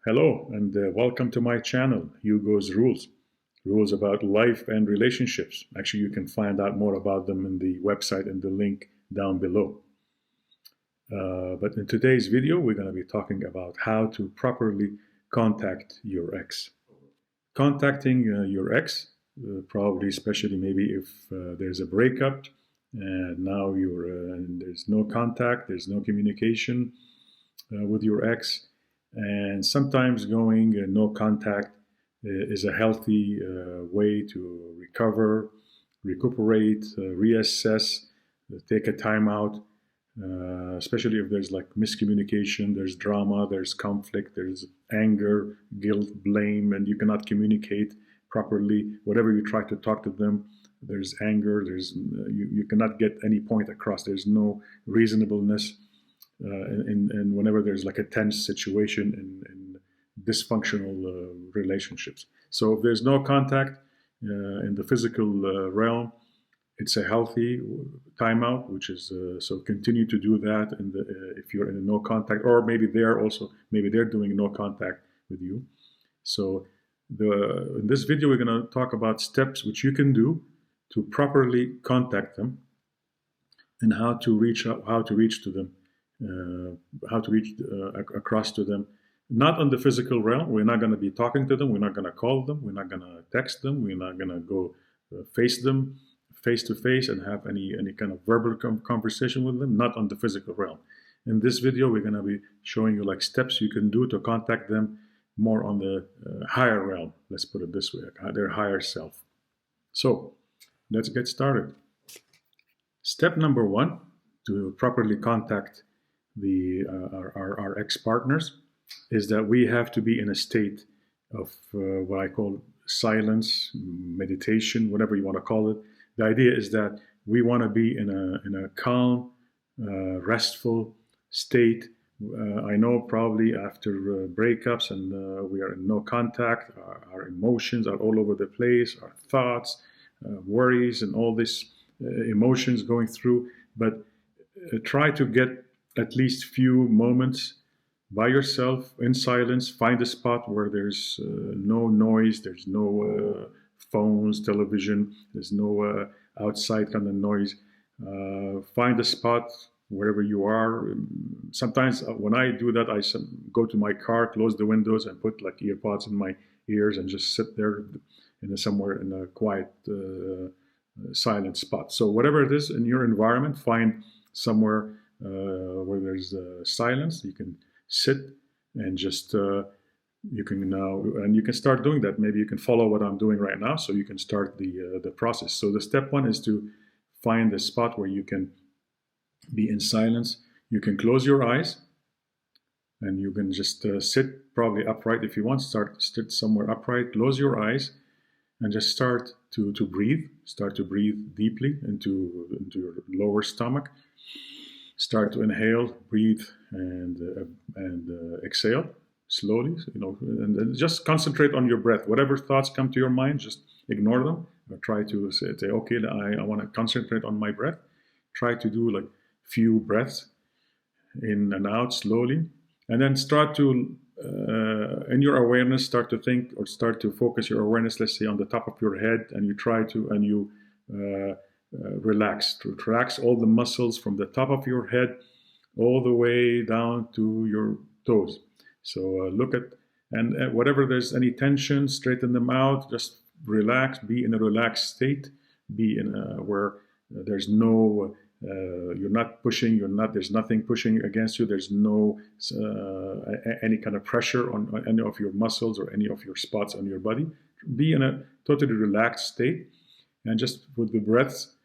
Hello, and welcome to my channel, Hugo's Rules. Rules about life and relationships. Actually, you can find out more about them in the website and the link down below. But in today's video, we're going to be talking about how to properly contact your ex. Contacting your ex, probably especially maybe if there's a breakup and now there's no contact, there's no communication with your ex, and sometimes going no contact is a healthy way to recuperate, reassess, take a time out, especially if there's like miscommunication, there's drama, there's conflict, there's anger, guilt, blame, and you cannot communicate properly. Whatever you try to talk to them, there's anger, you cannot get any point across. There's no reasonableness. And whenever there's like a tense situation in dysfunctional relationships. So if there's no contact in the physical realm, it's a healthy timeout, which is so continue to do that. And if you're in a no contact, or maybe they're doing no contact with you. So in this video, we're going to talk about steps which you can do to properly contact them and how to reach to them. How to reach across to them, not on the physical realm. We're not going to be talking to them. We're not going to call them. We're not going to text them. We're not going to go face them face to face and have any kind of verbal conversation with them. Not on the physical realm. In this video, we're going to be showing you like steps you can do to contact them more on the higher realm. Let's put it this way, their higher self. So let's get started. Step number one to properly contact our ex-partners is that we have to be in a state of what I call silence, meditation, whatever you want to call it. The idea is that we want to be in a calm, restful state. I know probably after breakups and we are in no contact, our emotions are all over the place, our thoughts, worries, and all these emotions going through. But try to get at least few moments by yourself in silence. Find a spot where there's no noise, there's no phones, television, there's no outside kind of noise. Find a spot wherever you are. Sometimes when I do that, I go to my car, close the windows, and put like earpods in my ears and just sit there somewhere in a quiet, silent spot. So whatever it is in your environment, find somewhere where there's silence. You can sit and just you can start doing that. Maybe you can follow what I'm doing right now, so you can start the process. So the step one is to find a spot where you can be in silence. You can close your eyes and you can just sit probably upright if you want. Sit somewhere upright, close your eyes, and just start to breathe. Start to breathe deeply into your lower stomach. Start to inhale, breathe, and exhale slowly. And just concentrate on your breath. Whatever thoughts come to your mind, just ignore them. Or try to say, okay, I want to concentrate on my breath. Try to do like few breaths in and out slowly, and then start to in your awareness, start to think or start to focus your awareness, let's say on the top of your head, and you relax all the muscles from the top of your head all the way down to your toes. So look at, and whatever there's any tension, straighten them out, just relax, be in a relaxed state, be in where there's no you're not pushing, there's nothing pushing against you, there's no any kind of pressure on any of your muscles or any of your spots on your body. Be in a totally relaxed state, and just with the breaths,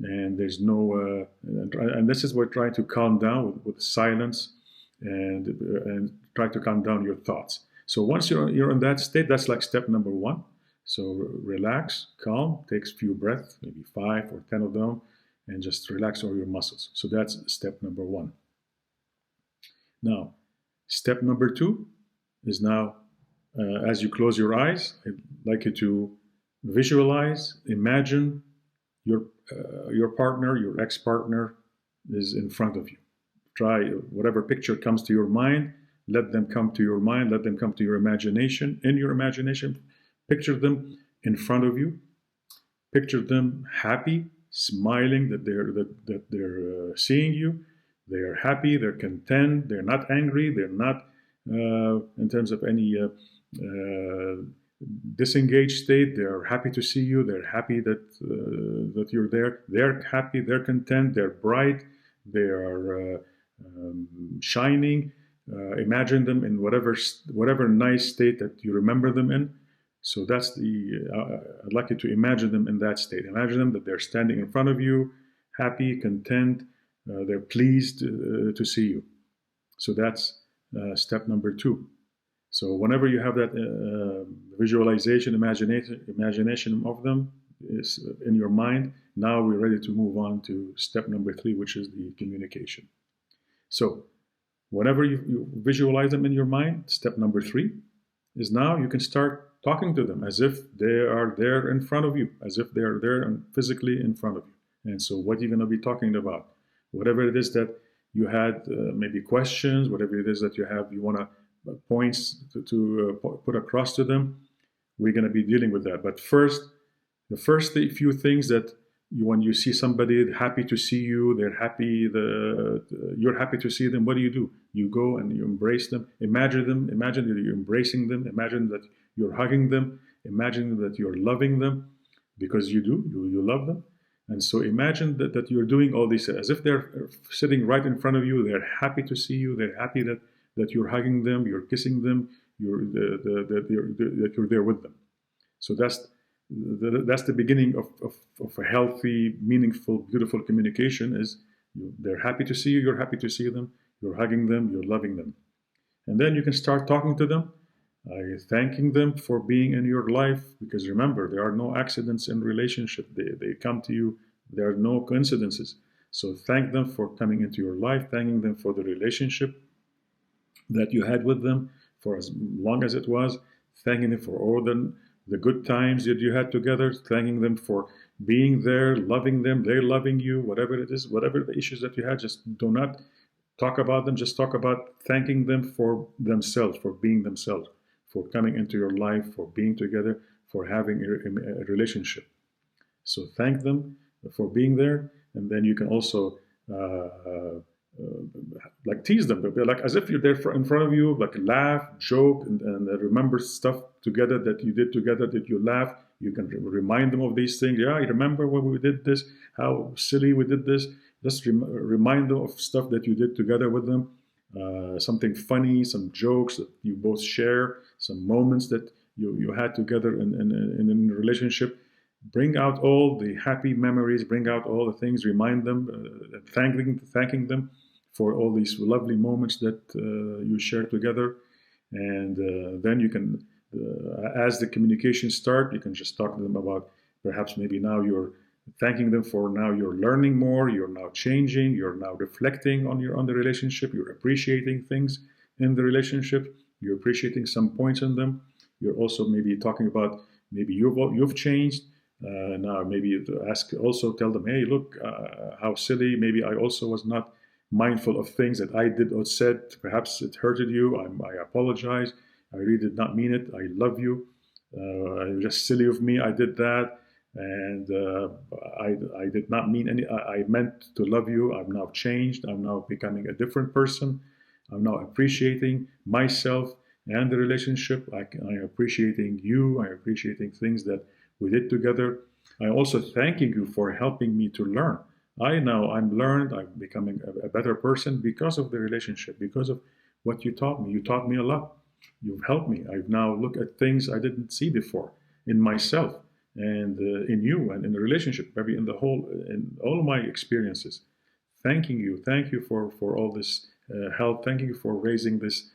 and there's no and this is what we're trying to calm down with silence, and try to calm down your thoughts. So once you're in that state, that's like step number one. So relax, calm, takes few breaths, maybe 5 or 10 of them, and just relax all your muscles. So that's step number one. Now, step number two is now, as you close your eyes, I'd like you to visualize, imagine your partner, your ex-partner is in front of you. Try whatever picture comes to your mind. Let them come to your mind. Let them come to your imagination. In your imagination, picture them in front of you. Picture them happy, smiling, that they're seeing you. They are happy. They're content. They're not angry. They're not in terms of any disengaged state. They're happy to see you. They're happy that you're there. They're happy. They're content. They're bright. They are shining. Imagine them in whatever nice state that you remember them in. So that's I'd like you to imagine them in that state. Imagine them that they're standing in front of you, happy, content. They're pleased to see you. So that's step number 2. So whenever you have that visualization, imagination of them is in your mind, now we're ready to move on to step number 3, which is the communication. So whenever you visualize them in your mind, step number 3 is now you can start talking to them as if they are there in front of you, as if they're there and physically in front of you. And so what you're going to be talking about, whatever it is that you had, maybe questions, whatever it is that you want to points to put across to them, we're going to be dealing with that. But first, the first few things that when you see somebody happy to see you, they're happy, you're happy to see them, what do? You go and you embrace them. Imagine that you're embracing them. Imagine that you're hugging them. Imagine that you're loving them, because you do, you love them. And so imagine that you're doing all this as if they're sitting right in front of you. They're happy to see you. They're happy that you're hugging them, you're kissing them, that you're there with them. So that's the beginning of a healthy, meaningful, beautiful communication. Is they're happy to see you, you're happy to see them, you're hugging them, you're loving them. And then you can start talking to them, thanking them for being in your life, because remember, there are no accidents in relationship. They come to you, there are no coincidences. So thank them for coming into your life, thanking them for the relationship that you had with them for as long as it was, thanking them for all the good times that you had together, thanking them for being there, loving them, they're loving you, whatever it is, whatever the issues that you had, just do not talk about them, just talk about thanking them for themselves, for being themselves, for coming into your life, for being together, for having a relationship. So thank them for being there, and then you can also like tease them, like as if you're there in front of you, like laugh, joke, and remember stuff together that you did together, that you laugh. You can remind them of these things. Yeah, I remember when we did this, how silly we did this. Just remind them of stuff that you did together with them, something funny, some jokes that you both share, some moments that you had together in a relationship. Bring out all the happy memories, bring out all the things, remind them, thanking them for all these lovely moments that you share together. And then you can, as the communication start, you can just talk to them about perhaps maybe now you're thanking them for now you're learning more, you're now changing, you're now reflecting on the relationship, you're appreciating things in the relationship, you're appreciating some points in them. You're also maybe talking about maybe you've changed. Now maybe tell them, hey, look, how silly, maybe I also was not mindful of things that I did or said. Perhaps it hurted you. I apologize. I really did not mean it. I love you. It was just silly of me. I did that. And I did not mean any, I meant to love you. I'm now changed. I'm now becoming a different person. I'm now appreciating myself and the relationship. I'm appreciating you. I'm appreciating things that we did together. I'm also thanking you for helping me to learn. I'm learned. I'm becoming a better person because of the relationship, because of what you taught me. You taught me a lot. You've helped me. I've now looked at things I didn't see before in myself and in you and in the relationship, maybe in all of my experiences. Thanking you. Thank you for all this help. Thank you for raising this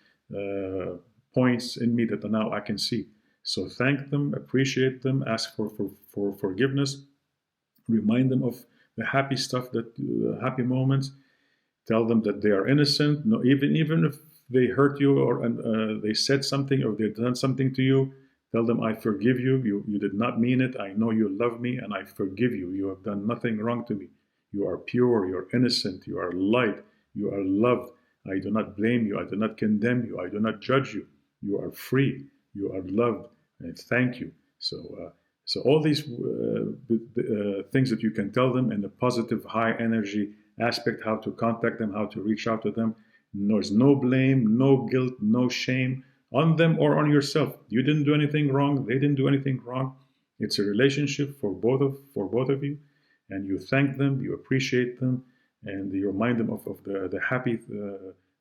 points in me that now I can see. So thank them, appreciate them, ask for forgiveness, remind them of the happy stuff, happy moments. Tell them that they are innocent. No, even if they hurt you or they said something or they've done something to you, tell them, I forgive you. You did not mean it. I know you love me and I forgive you. You have done nothing wrong to me. You are pure. You are innocent. You are light. You are loved. I do not blame you. I do not condemn you. I do not judge you. You are free. You are loved. And thank you. So all these things that you can tell them in a positive, high energy aspect, how to contact them, how to reach out to them. There's no blame, no guilt, no shame on them or on yourself. You didn't do anything wrong. They didn't do anything wrong. It's a relationship for both of you, and you thank them, you appreciate them, and you remind them of the happy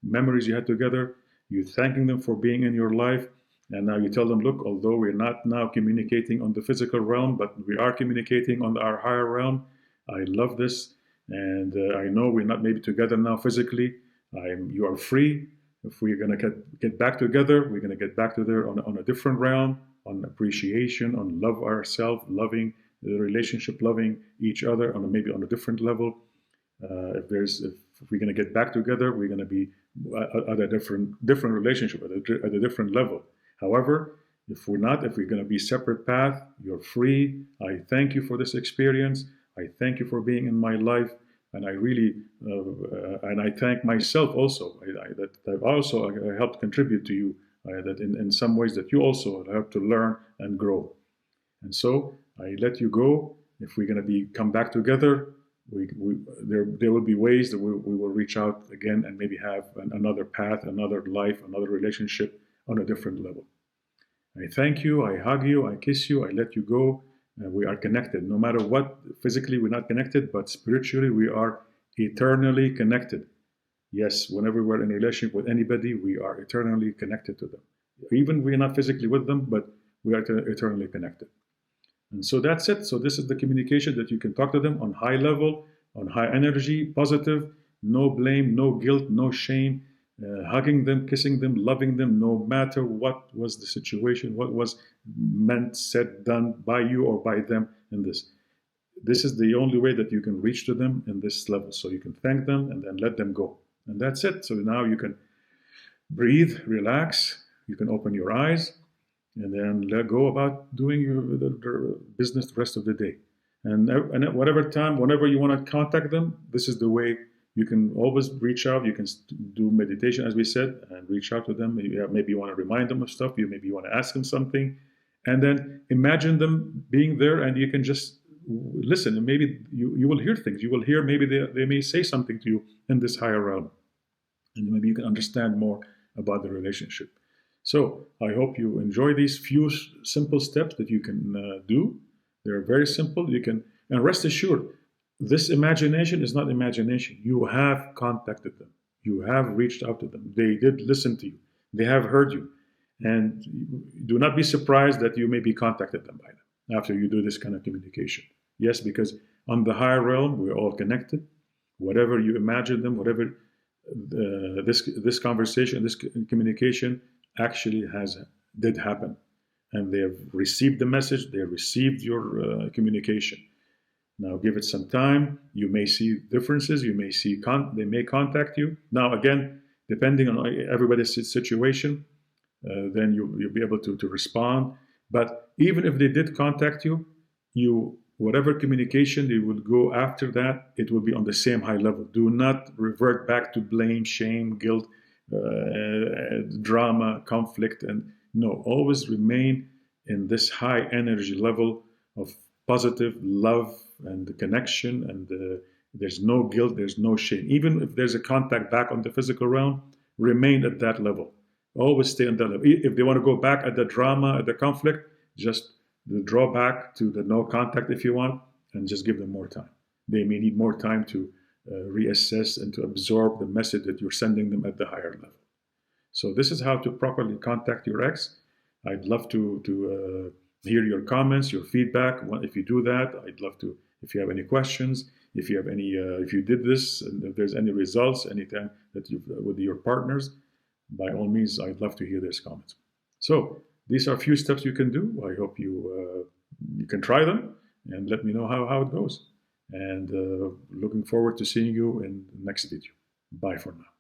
memories you had together. You thanking them for being in your life, and now you tell them, look, although we're not now communicating on the physical realm, but we are communicating on our higher realm. I love this, and I know we're not maybe together now physically. You are free. If we're going to get back together, we're going to get back together on a different realm, on appreciation, on love ourselves, loving the relationship, loving each other on maybe on a different level. If we're going to get back together, we're going to be at a different relationship, at a different level. However, if we're going to be separate path, you're free. I thank you for this experience. I thank you for being in my life. And I really, and I thank myself also, that I've also helped contribute to you, that in some ways that you also have to learn and grow. And so I let you go. If we're going to come back together, there will be ways that we will reach out again and maybe have another path, another life, another relationship on a different level. I thank you, I hug you, I kiss you, I let you go. We are connected. No matter what, physically we're not connected, but spiritually we are eternally connected. Yes, whenever we're in a relationship with anybody, we are eternally connected to them. Even we're not physically with them, but we are eternally connected. And so that's it. So this is the communication that you can talk to them on high level, on high energy, positive, no blame, no guilt, no shame, hugging them, kissing them, loving them, no matter what was the situation, what was meant, said, done by you or by them in this. This is the only way that you can reach to them in this level. So you can thank them and then let them go. And that's it. So now you can breathe, relax, you can open your eyes, and then let go about doing your business the rest of the day. And at whatever time, whenever you want to contact them, this is the way you can always reach out. You can do meditation, as we said, and reach out to them. Maybe you want to remind them of stuff. Maybe you want to ask them something. And then imagine them being there, and you can just listen. And maybe you will hear things. You will hear maybe they may say something to you in this higher realm. And maybe you can understand more about the relationship. So I hope you enjoy these few simple steps that you can do. They're very simple. And rest assured, this imagination is not imagination. You have contacted them. You have reached out to them. They did listen to you. They have heard you. And do not be surprised that you may be contacted them by them after you do this kind of communication. Yes, because on the higher realm, we're all connected. Whatever you imagine them, whatever this conversation, this communication actually did happen. And they have received the message. They have received your communication. Now give it some time. You may see differences. You may see they may contact you. Now again, depending on everybody's situation, then you'll be able to respond. But even if they did contact you, whatever communication they will go after that, it will be on the same high level. Do not revert back to blame, shame, guilt, drama, conflict, and no, always remain in this high energy level of positive love and the connection, and there's no guilt, there's no shame. Even if there's a contact back on the physical realm, remain at that level. Always stay on that level. If they want to go back at the drama, at the conflict, just draw back to the no contact if you want, and just give them more time. They may need more time to reassess and to absorb the message that you're sending them at the higher level. So this is how to properly contact your ex. I'd love to hear your comments, your feedback. If you do that, I'd love to. If you have any questions, if you have any, if you did this, and if there's any results, anytime that you've with your partners, by all means, I'd love to hear those comments. So these are a few steps you can do. I hope you can try them and let me know how it goes. And looking forward to seeing you in the next video. Bye for now.